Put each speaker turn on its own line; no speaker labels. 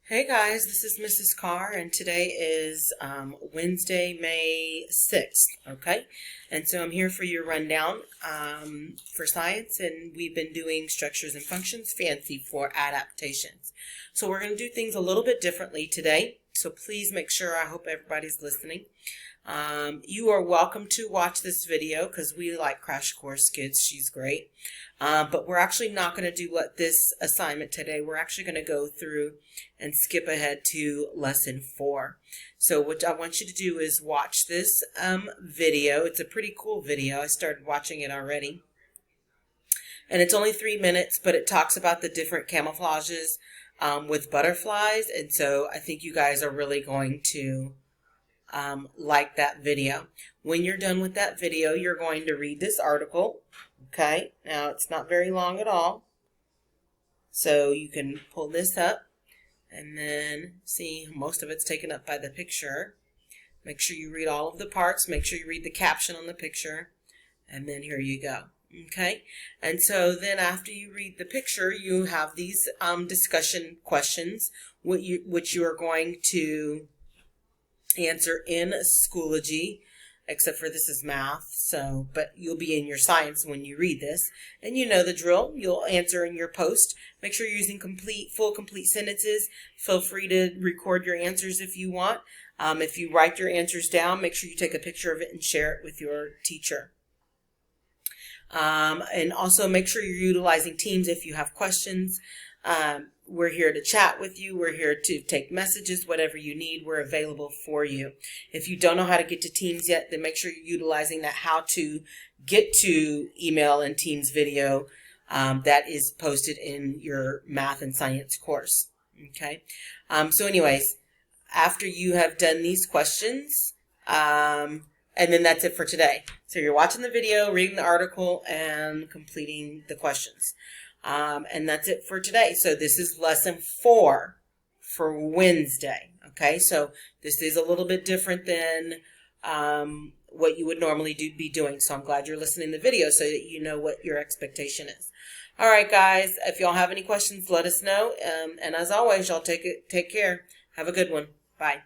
Hey guys, this is Mrs. Carr, and today is Wednesday, May 6th, okay? And so I'm here for your rundown for science, and we've been doing structures and functions, fancy for adaptations. So we're going to do things a little bit differently today, so please make sure, I hope everybody's listening. You are welcome to watch this video because we like Crash Course Kids. She's great. But we're actually not going to do this assignment today. We're actually going to go through and skip ahead to lesson 4. So what I want you to do is watch this video. It's a pretty cool video. I started watching it already. And it's only 3 minutes, but it talks about the different camouflages with butterflies. And so I think you guys are really going to like that video. When you're done with that video, you're going to read this article. Okay, now it's not very long at all, so you can pull this up and then see most of it's taken up by the picture. Make sure you read all of the parts, make sure you read the caption on the picture, and then here you go. Okay, and so then after you read the picture, you have these discussion questions which you are going to answer in Schoology, except for this is math, but you'll be in your science when you read this. And you know the drill. You'll answer in your post. Make sure you're using full complete sentences. Feel free to record your answers if you want. If you write your answers down, make sure you take a picture of it and share it with your teacher. And also make sure you're utilizing Teams if you have questions. We're here to chat with you. We're here to take messages, whatever you need. We're available for you. If you don't know how to get to Teams yet, then make sure you're utilizing that how to get to email and Teams video that is posted in your math and science course. Okay. So anyways, after you have done these questions, and then that's it for today. So you're watching the video, reading the article, and completing the questions. And that's it for today. So this is lesson 4 for Wednesday. Okay, so this is a little bit different than what you would normally be doing. So I'm glad you're listening to the video so that you know what your expectation is. All right, guys, if y'all have any questions, let us know. And as always, y'all take care. Have a good one. Bye.